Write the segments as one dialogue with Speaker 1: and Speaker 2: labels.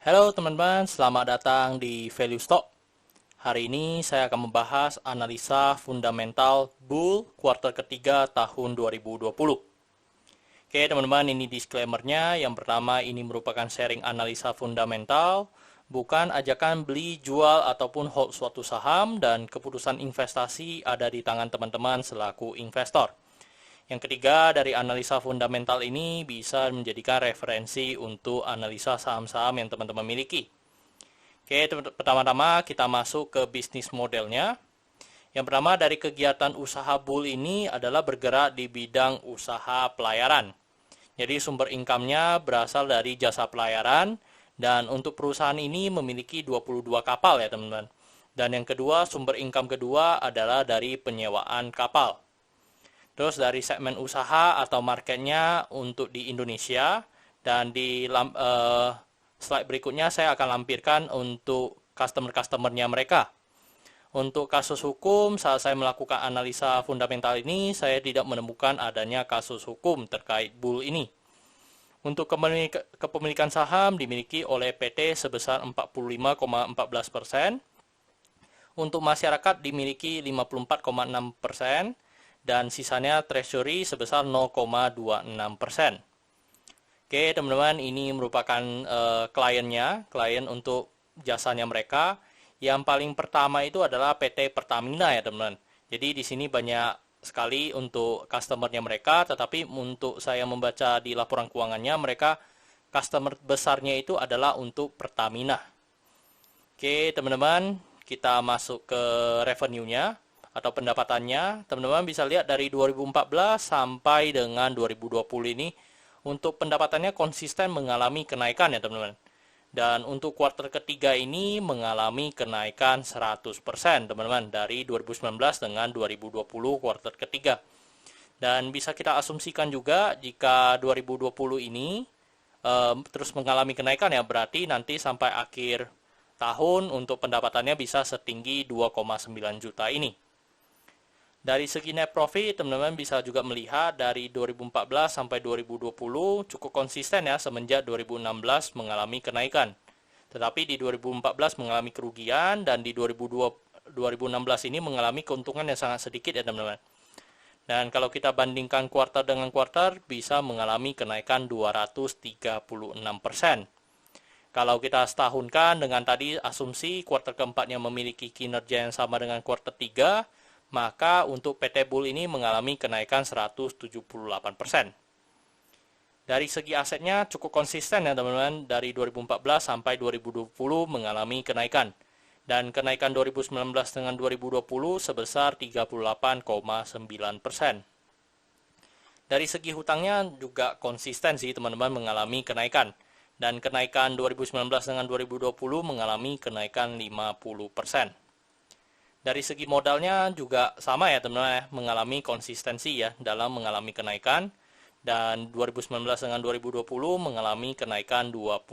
Speaker 1: Halo teman-teman, selamat datang di Value Stock. Hari ini saya akan membahas analisa fundamental bull kuartal ketiga tahun 2020. Oke teman-teman, ini disclaimer-nya. Yang pertama, ini merupakan sharing analisa fundamental, bukan ajakan beli, jual, ataupun hold suatu saham, dan keputusan investasi ada di tangan teman-teman selaku investor. Yang ketiga, dari analisa fundamental ini bisa menjadikan referensi untuk analisa saham-saham yang teman-teman miliki. Oke, pertama-tama kita masuk ke bisnis modelnya. Yang pertama, dari kegiatan usaha bull ini adalah bergerak di bidang usaha pelayaran. Jadi sumber income-nya berasal dari jasa pelayaran, dan untuk perusahaan ini memiliki 22 kapal ya teman-teman. Dan yang kedua, sumber income kedua adalah dari penyewaan kapal. Terus dari segmen usaha atau marketnya untuk di Indonesia, dan di slide berikutnya saya akan lampirkan untuk customer-customernya mereka. Untuk kasus hukum, saat saya melakukan analisa fundamental ini, saya tidak menemukan adanya kasus hukum terkait bull ini. Untuk kepemilikan saham dimiliki oleh PT sebesar 45,14%, untuk masyarakat dimiliki 54,6%, dan sisanya treasury sebesar 0,26%. Oke teman-teman, ini merupakan klien untuk jasanya mereka. Yang paling pertama itu adalah PT Pertamina ya teman-teman. Jadi di sini banyak sekali untuk customernya mereka, tetapi untuk saya membaca di laporan keuangannya, mereka customer besarnya itu adalah untuk Pertamina. Oke teman-teman, kita masuk ke revenue-nya atau pendapatannya. Teman-teman bisa lihat dari 2014 sampai dengan 2020 ini, untuk pendapatannya konsisten mengalami kenaikan ya teman-teman. Dan untuk kuartal ketiga ini mengalami kenaikan 100% teman-teman, dari 2019 dengan 2020 kuartal ketiga. Dan bisa kita asumsikan juga jika 2020 ini terus mengalami kenaikan ya, berarti nanti sampai akhir tahun untuk pendapatannya bisa setinggi 2,9 juta ini. Dari segi net profit, teman-teman bisa juga melihat dari 2014 sampai 2020 cukup konsisten ya, semenjak 2016 mengalami kenaikan. Tetapi di 2014 mengalami kerugian, dan di 2016 ini mengalami keuntungan yang sangat sedikit ya teman-teman. Dan kalau kita bandingkan kuartal dengan kuartal, bisa mengalami kenaikan 236%. Kalau kita setahunkan dengan tadi asumsi kuartal keempatnya memiliki kinerja yang sama dengan kuartal 3, maka untuk PT Bull ini mengalami kenaikan 178%. Dari segi asetnya cukup konsisten ya teman-teman, dari 2014 sampai 2020 mengalami kenaikan. Dan kenaikan 2019 dengan 2020 sebesar 38,9%. Dari segi hutangnya juga konsisten sih teman-teman, mengalami kenaikan. Dan kenaikan 2019 dengan 2020 mengalami kenaikan 50%. Dari segi modalnya juga sama ya teman-teman ya, mengalami konsistensi ya dalam mengalami kenaikan. Dan 2019 dengan 2020 mengalami kenaikan 28%.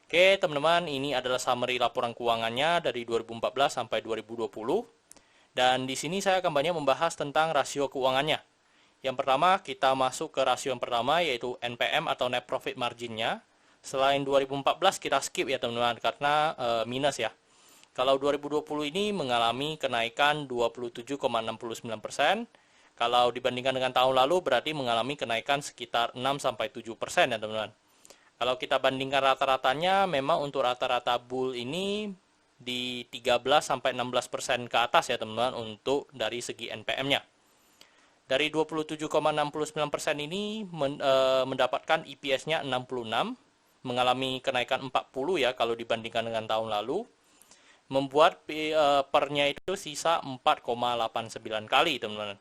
Speaker 1: Oke teman-teman, ini adalah summary laporan keuangannya dari 2014 sampai 2020. Dan di sini saya akan banyak membahas tentang rasio keuangannya. Yang pertama, kita masuk ke rasio yang pertama, yaitu NPM atau net profit margin-nya. Selain 2014 kita skip ya teman-teman, karena minus ya. Kalau 2020 ini mengalami kenaikan 27,69%. Kalau dibandingkan dengan tahun lalu berarti mengalami kenaikan sekitar 6-7% ya teman-teman. Kalau kita bandingkan rata-ratanya, memang untuk rata-rata bull ini di 13-16% ke atas ya teman-teman untuk dari segi NPM-nya. Dari 27,69% ini mendapatkan EPS-nya 66, mengalami kenaikan 40 ya kalau dibandingkan dengan tahun lalu. Membuat pernya itu sisa 4,89 kali teman-teman.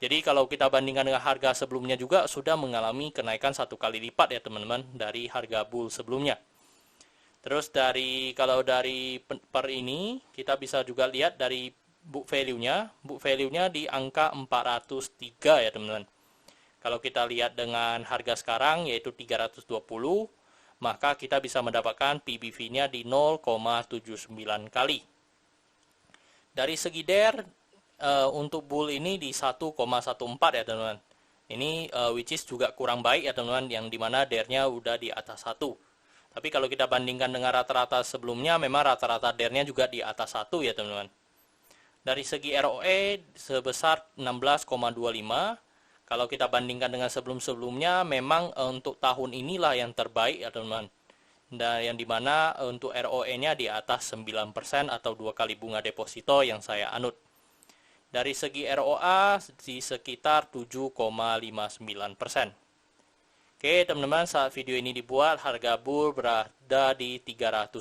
Speaker 1: Jadi kalau kita bandingkan dengan harga sebelumnya juga sudah mengalami kenaikan 1 kali lipat ya teman-teman dari harga bull sebelumnya. Terus kalau dari per ini kita bisa juga lihat dari book value-nya. Book value-nya di angka 403 ya teman-teman. Kalau kita lihat dengan harga sekarang yaitu 320, maka kita bisa mendapatkan PBV-nya di 0,79 kali. Dari segi DER, untuk bull ini di 1,14 ya teman-teman. Ini which is juga kurang baik ya teman-teman, yang dimana DER-nya udah di atas 1. Tapi kalau kita bandingkan dengan rata-rata sebelumnya, memang rata-rata DER-nya juga di atas 1 ya teman-teman. Dari segi ROE sebesar 16,25. Kalau kita bandingkan dengan sebelum-sebelumnya, memang untuk tahun inilah yang terbaik ya teman-teman. Dan yang dimana untuk ROE-nya di atas 9% atau 2 kali bunga deposito yang saya anut. Dari segi ROA di sekitar 7,59%. Oke teman-teman, saat video ini dibuat harga bull berada di 320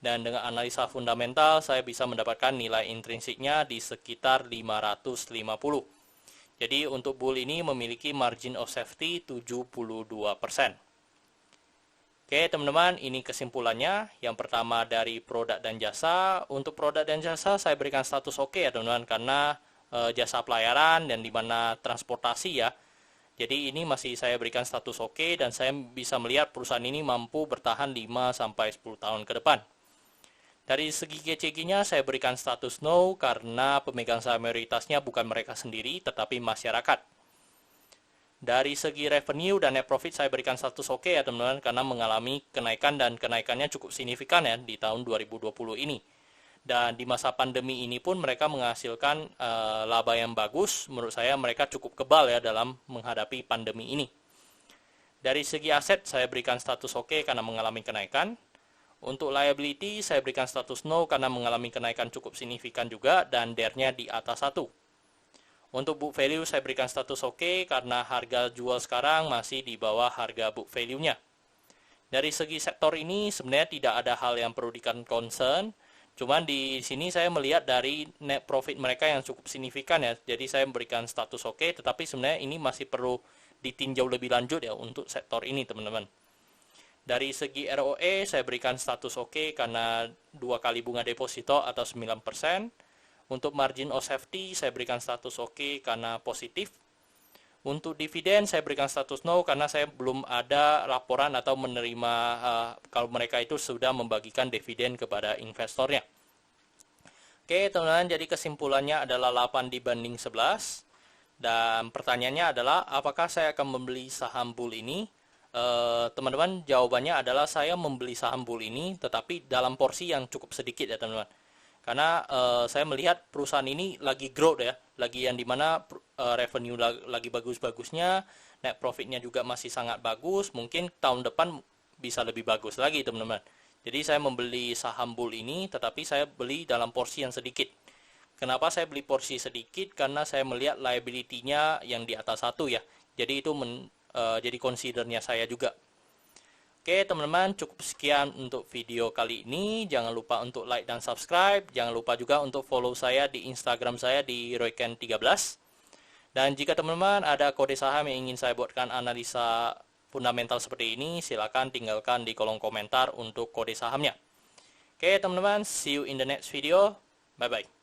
Speaker 1: dan dengan analisa fundamental saya bisa mendapatkan nilai intrinsiknya di sekitar 550. Jadi untuk bull ini memiliki margin of safety 72%. Oke teman-teman, ini kesimpulannya. Yang pertama dari produk dan jasa. Untuk produk dan jasa saya berikan status oke ya teman-teman, karena jasa pelayaran dan dimana transportasi ya. Jadi ini masih saya berikan status oke dan saya bisa melihat perusahaan ini mampu bertahan 5-10 tahun ke depan. Dari segi GCG-nya saya berikan status no karena pemegang saham mayoritasnya bukan mereka sendiri tetapi masyarakat. Dari segi revenue dan net profit saya berikan status oke ya teman-teman, karena mengalami kenaikan dan kenaikannya cukup signifikan ya di tahun 2020 ini. Dan di masa pandemi ini pun mereka menghasilkan laba yang bagus. Menurut saya mereka cukup kebal ya dalam menghadapi pandemi ini. Dari segi aset saya berikan status oke karena mengalami kenaikan. Untuk liability saya berikan status no karena mengalami kenaikan cukup signifikan juga dan DER-nya di atas 1. Untuk book value saya berikan status oke karena harga jual sekarang masih di bawah harga book value-nya. Dari segi sektor ini sebenarnya tidak ada hal yang perlu concern. Cuman di sini saya melihat dari net profit mereka yang cukup signifikan ya. Jadi saya memberikan status oke, tetapi sebenarnya ini masih perlu ditinjau lebih lanjut ya untuk sektor ini teman-teman. Dari segi ROE saya berikan status oke karena 2 kali bunga deposito atau 9%. Untuk margin of safety saya berikan status oke karena positif. Untuk dividen saya berikan status no karena saya belum ada laporan atau menerima kalau mereka itu sudah membagikan dividen kepada investornya. Oke teman-teman, jadi kesimpulannya adalah 8 dibanding 11. Dan pertanyaannya adalah apakah saya akan membeli saham bull ini? Teman-teman, jawabannya adalah saya membeli saham bull ini tetapi dalam porsi yang cukup sedikit ya teman-teman. Karena saya melihat perusahaan ini lagi growth ya, lagi yang dimana revenue lagi bagus-bagusnya, net profitnya juga masih sangat bagus, mungkin tahun depan bisa lebih bagus lagi teman-teman. Jadi saya membeli saham bull ini, tetapi saya beli dalam porsi yang sedikit. Kenapa saya beli porsi sedikit? Karena saya melihat liability-nya yang di atas 1 ya, jadi itu jadi considernya saya juga. Oke teman-teman, cukup sekian untuk video kali ini. Jangan lupa untuk like dan subscribe. Jangan lupa juga untuk follow saya di Instagram saya di royken13. Dan jika teman-teman ada kode saham yang ingin saya buatkan analisa fundamental seperti ini, silakan tinggalkan di kolom komentar untuk kode sahamnya. Oke teman-teman, see you in the next video. Bye-bye.